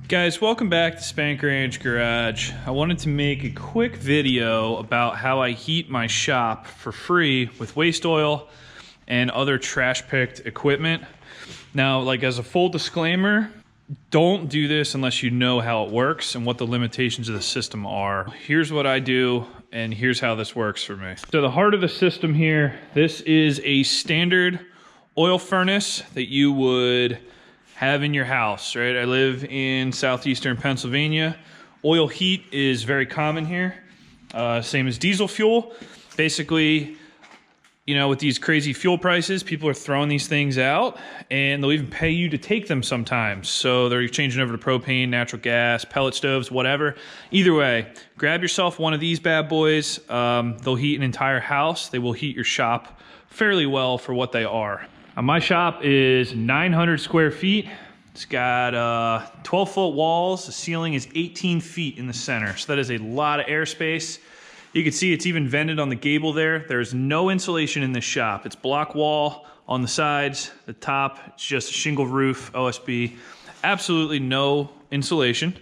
Guys, welcome back to Spank Ranch Garage. I wanted to make a quick video about how I heat my shop for free with waste oil and other trash-picked equipment. Now, like as a full disclaimer, don't do this unless you know how it works and what the limitations of the system are. Here's what I do, and here's how this works for me. So the heart of the system here, this is a standard oil furnace that you would have in your house, right? I live in southeastern Pennsylvania. Oil heat is very common here, same as diesel fuel. Basically, you know, with these crazy fuel prices, people are throwing these things out, and they'll even pay you to take them sometimes. So they're changing over to propane, natural gas, pellet stoves, whatever. Either way, grab yourself one of these bad boys. They'll heat an entire house. They will heat your shop fairly well for what they are. My shop is 900 square feet. It's got 12-foot walls. The ceiling is 18 feet in the center. So that is a lot of airspace. You can see it's even vented on the gable there. There's no insulation in this shop. It's block wall on the sides, the top. It's just a shingle roof, OSB. Absolutely no insulation.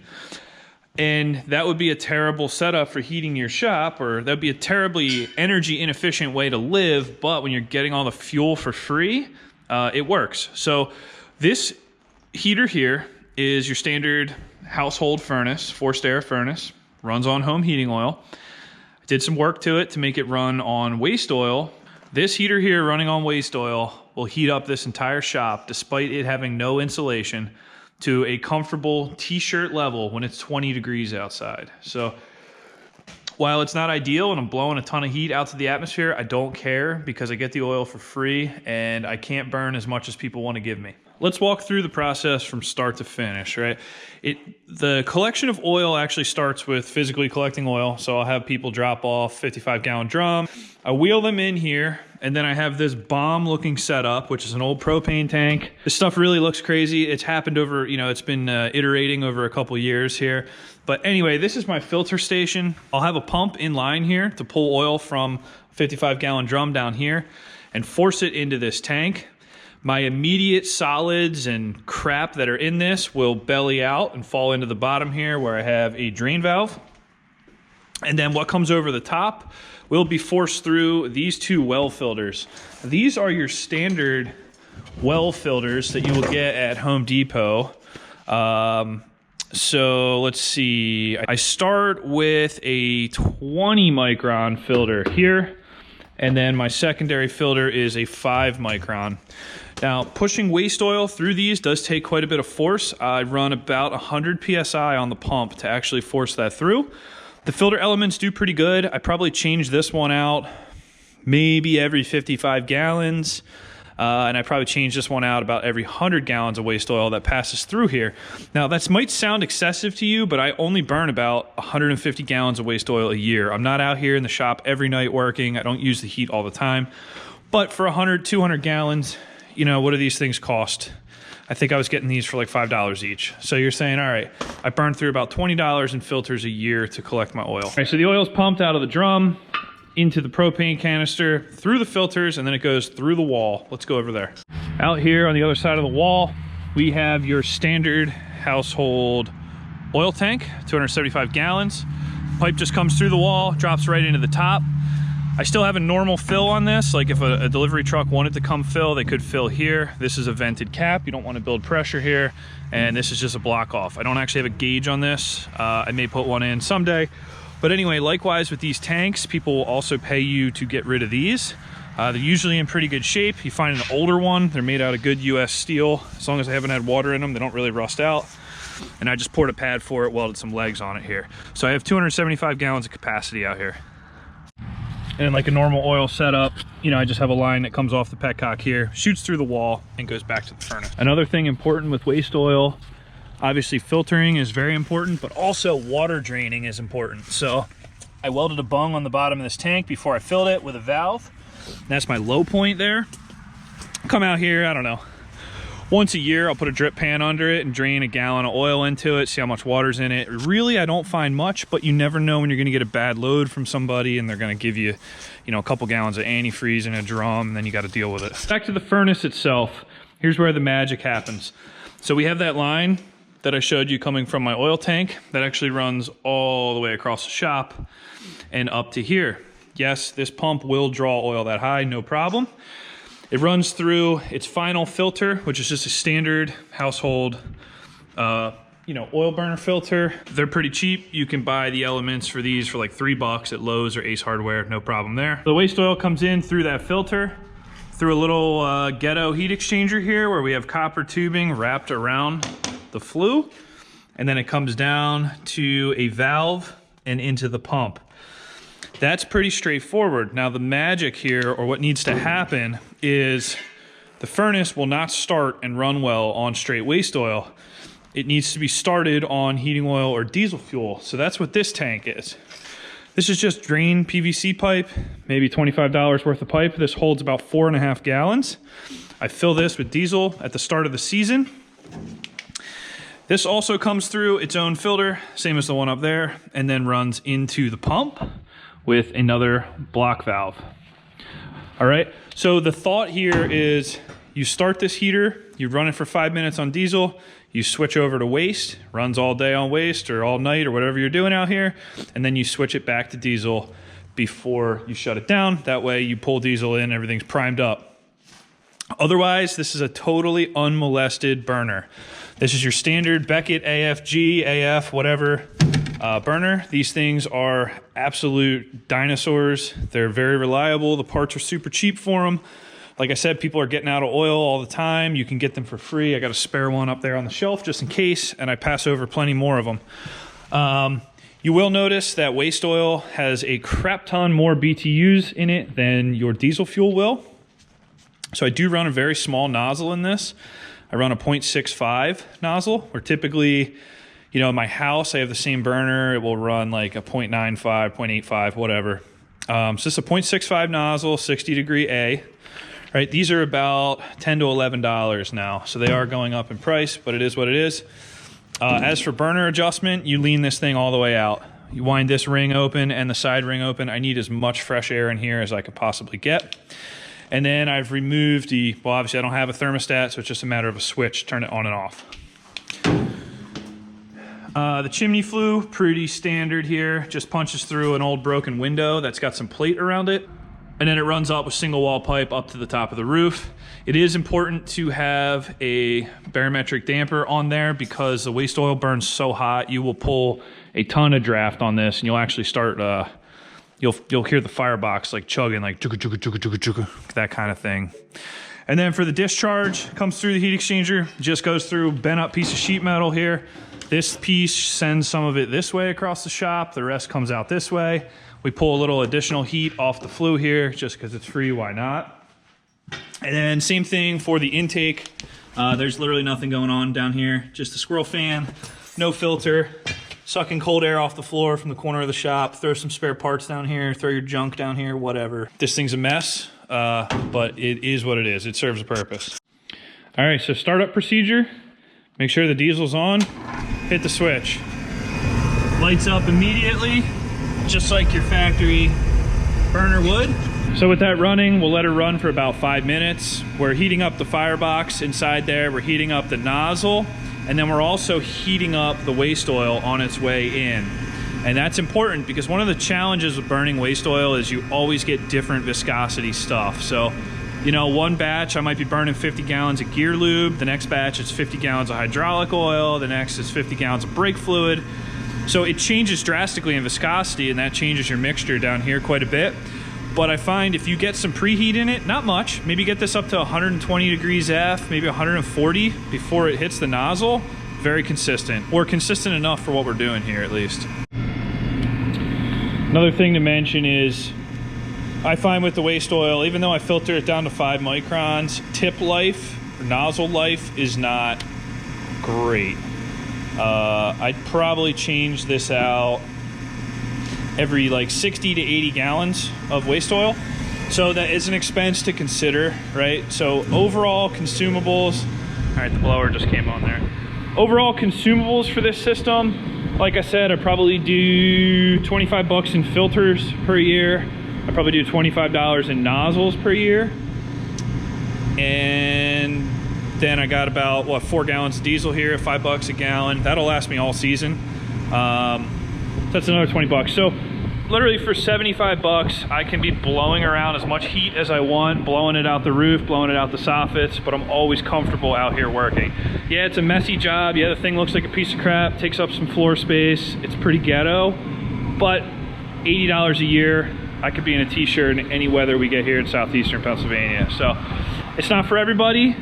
And that would be a terrible setup for heating your shop, or that'd be a terribly energy inefficient way to live. But when you're getting all the fuel for free, it works. So this heater here is your standard household furnace, forced air furnace, runs on home heating oil. I did some work to it to make it run on waste oil. This heater here running on waste oil will heat up this entire shop despite it having no insulation to a comfortable t-shirt level when it's 20 degrees outside. So while it's not ideal and I'm blowing a ton of heat out to the atmosphere, I don't care because I get the oil for free and I can't burn as much as people want to give me. Let's walk through the process from start to finish, right? The collection of oil actually starts with physically collecting oil. So I'll have people drop off 55-gallon drum. I wheel them in here, and then I have this bomb-looking setup, which is an old propane tank. This stuff really looks crazy. It's happened over, you know, it's been iterating over a couple years here. But anyway, this is my filter station. I'll have a pump in line here to pull oil from a 55-gallon drum down here and force it into this tank. My immediate solids and crap that are in this will belly out and fall into the bottom here where I have a drain valve. And then what comes over the top will be forced through these two well filters. These are your standard well filters that you will get at Home Depot. So let's see. I start with a 20 micron filter here, and then my secondary filter is a 5 micron. Now, pushing waste oil through these does take quite a bit of force. I run about 100 PSI on the pump to actually force that through. The filter elements do pretty good. I probably change this one out maybe every 55 gallons. And I probably change this one out about every 100 gallons of waste oil that passes through here. Now, that might sound excessive to you, but I only burn about 150 gallons of waste oil a year. I'm not out here in the shop every night working. I don't use the heat all the time. But for 100, 200 gallons, you know, what do these things cost? I think I was getting these for like $5 each. So you're saying, all right, I burn through about $20 in filters a year to collect my oil. All right, so the oil's pumped out of the drum into the propane canister, through the filters, and then it goes through the wall. Let's go over there. Out here on the other side of the wall, we have your standard household oil tank, 275 gallons. Pipe just comes through the wall, drops right into the top. I still have a normal fill on this. Like if a delivery truck wanted to come fill, they could fill here. This is a vented cap. You don't want to build pressure here. And this is just a block off. I don't actually have a gauge on this. I may put one in someday. But anyway, likewise with these tanks, people will also pay you to get rid of these. They're usually in pretty good shape. You find an older one, they're made out of good US steel. As long as they haven't had water in them, they don't really rust out. And I just poured a pad for it, welded some legs on it here. So I have 275 gallons of capacity out here. And like a normal oil setup, you know, I just have a line that comes off the petcock here, shoots through the wall, and goes back to the furnace. Another thing important with waste oil, obviously filtering is very important, but also water draining is important. So I welded a bung on the bottom of this tank before I filled it with a valve. That's my low point there. Come out here, I don't know, once a year, I'll put a drip pan under it and drain a gallon of oil into it, see how much water's in it. Really, I don't find much, but you never know when you're gonna get a bad load from somebody and they're gonna give you, you know, a couple gallons of antifreeze in a drum, and then you gotta deal with it. Back to the furnace itself, here's where the magic happens. So we have that line that I showed you coming from my oil tank that actually runs all the way across the shop and up to here. Yes, this pump will draw oil that high, no problem. It runs through its final filter, which is just a standard household oil burner filter. They're pretty cheap. You can buy the elements for these for like $3 at Lowe's or Ace Hardware, no problem there. The waste oil comes in through that filter, through a little ghetto heat exchanger here where we have copper tubing wrapped around the flue, and then it comes down to a valve and into the pump. That's pretty straightforward. Now the magic here, or what needs to happen, is the furnace will not start and run well on straight waste oil. It needs to be started on heating oil or diesel fuel. So that's what this tank is. This is just drain PVC pipe, maybe $25 worth of pipe. This holds about 4.5 gallons. I fill this with diesel at the start of the season. This also comes through its own filter, same as the one up there, and then runs into the pump with another block valve. All right, so the thought here is you start this heater, you run it for 5 minutes on diesel, you switch over to waste, runs all day on waste or all night or whatever you're doing out here, and then you switch it back to diesel before you shut it down. That way you pull diesel in, everything's primed up. Otherwise, this is a totally unmolested burner. This is your standard Beckett AFG, AF, whatever burner. These things are absolute dinosaurs. They're very reliable. The parts are super cheap for them. Like I said, people are getting out of oil all the time. You can get them for free. I got a spare one up there on the shelf just in case, and I pass over plenty more of them. You will notice that waste oil has a crap ton more BTUs in it than your diesel fuel will. So I do run a very small nozzle in this. I run a 0.65 nozzle, where typically, in my house, I have the same burner. It will run like a 0.95, 0.85, whatever. So this is a 0.65 nozzle, 60 degree A. Right, these are about $10 to $11 now, so they are going up in price, but it is what it is. As for burner adjustment, you lean this thing all the way out. You wind this ring open and the side ring open. I need as much fresh air in here as I could possibly get. And then I've removed well, obviously I don't have a thermostat, so it's just a matter of a switch, turn it on and off. The chimney flue, pretty standard here, just punches through an old broken window that's got some plate around it. And then it runs up with single wall pipe up to the top of the roof. It is important to have a barometric damper on there because the waste oil burns so hot, you will pull a ton of draft on this, and you'll actually start, you'll hear the firebox like chugging, like chugga, chugga, chugga, chugga, chugga, that kind of thing. And then for the discharge, comes through the heat exchanger, just goes through bent up piece of sheet metal here. This piece sends some of it this way across the shop, the rest comes out this way. We pull a little additional heat off the flue here just because it's free, why not? And then same thing for the intake. There's literally nothing going on down here, just a squirrel fan, no filter, sucking cold air off the floor from the corner of the shop, throw some spare parts down here, throw your junk down here, whatever. This thing's a mess, but it is what it is. It serves a purpose. All right, so startup procedure. Make sure the diesel's on, hit the switch. Lights up immediately, just like your factory burner would. So with that running, we'll let her run for about 5 minutes. We're heating up the firebox inside there. We're heating up the nozzle, and then we're also heating up the waste oil on its way in. And that's important because one of the challenges with burning waste oil is you always get different viscosity stuff. So, one batch I might be burning 50 gallons of gear lube. The next batch it's 50 gallons of hydraulic oil. The next is 50 gallons of brake fluid. So it changes drastically in viscosity, and that changes your mixture down here quite a bit. But I find if you get some preheat in it, not much, maybe get this up to 120 degrees F, maybe 140 before it hits the nozzle, very consistent, or consistent enough for what we're doing here at least. Another thing to mention is, I find with the waste oil, even though I filter it down to 5 microns, tip life, or nozzle life is not great. I'd probably change this out every like 60 to 80 gallons of waste oil. So that is an expense to consider, right? So overall consumables, all right, the blower just came on there. Overall consumables for this system, like I said, I probably do 25 bucks in filters per year. I probably do $25 in nozzles per year. And Then I got about, what, 4 gallons of diesel here at $5 a gallon. That'll last me all season. That's another 20 bucks. So literally for 75 bucks, I can be blowing around as much heat as I want, blowing it out the roof, blowing it out the soffits, but I'm always comfortable out here working. Yeah, it's a messy job. Yeah, the thing looks like a piece of crap, takes up some floor space. It's pretty ghetto, but $80 a year, I could be in a t-shirt in any weather we get here in southeastern Pennsylvania. So it's not for everybody.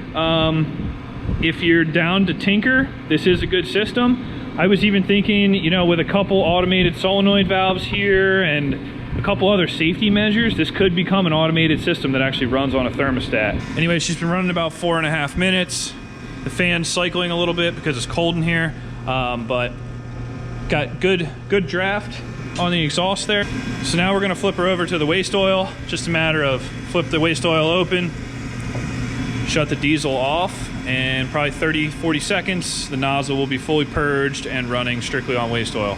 If you're down to tinker, this is a good system. I was even thinking, you know, with a couple automated solenoid valves here and a couple other safety measures, this could become an automated system that actually runs on a thermostat. Anyway, she's been running about 4.5 minutes. The fan's cycling a little bit because it's cold in here, but got good draft on the exhaust there. So now we're gonna flip her over to the waste oil. Just a matter of flip the waste oil open, shut the diesel off, and probably 30-40 seconds, the nozzle will be fully purged and running strictly on waste oil.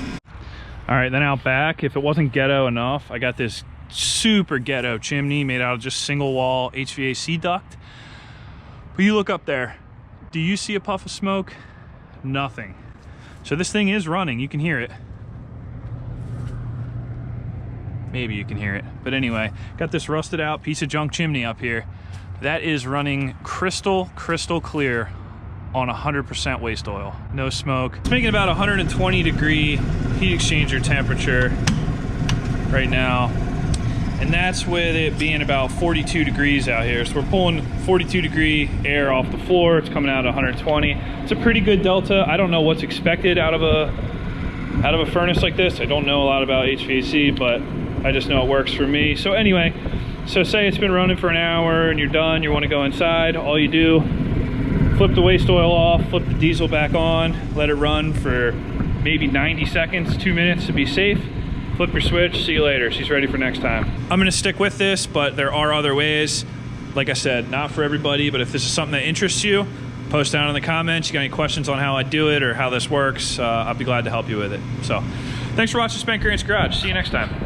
All right, then out back, if it wasn't ghetto enough, I got this super ghetto chimney made out of just single wall HVAC duct. But you look up there, do you see a puff of smoke? Nothing. So this thing is running, you can hear it. Maybe you can hear it, but anyway, got this rusted out piece of junk chimney up here. That is running crystal clear on 100% waste oil. No smoke. It's making about 120 degree heat exchanger temperature right now. And that's with it being about 42 degrees out here. So we're pulling 42 degree air off the floor. It's coming out at 120. It's a pretty good delta. I don't know what's expected out of a furnace like this. I don't know a lot about HVAC, but I just know it works for me. So anyway, so say it's been running for an hour and you're done, you want to go inside, all you do, flip the waste oil off, flip the diesel back on, let it run for maybe 90 seconds, 2 minutes to be safe, flip your switch, see you later. She's ready for next time. I'm gonna stick with this, but there are other ways. Like I said, not for everybody, but if this is something that interests you, post down in the comments. You got any questions on how I do it or how this works, I'll be glad to help you with it. So thanks for watching Spanker Garage. See you next time.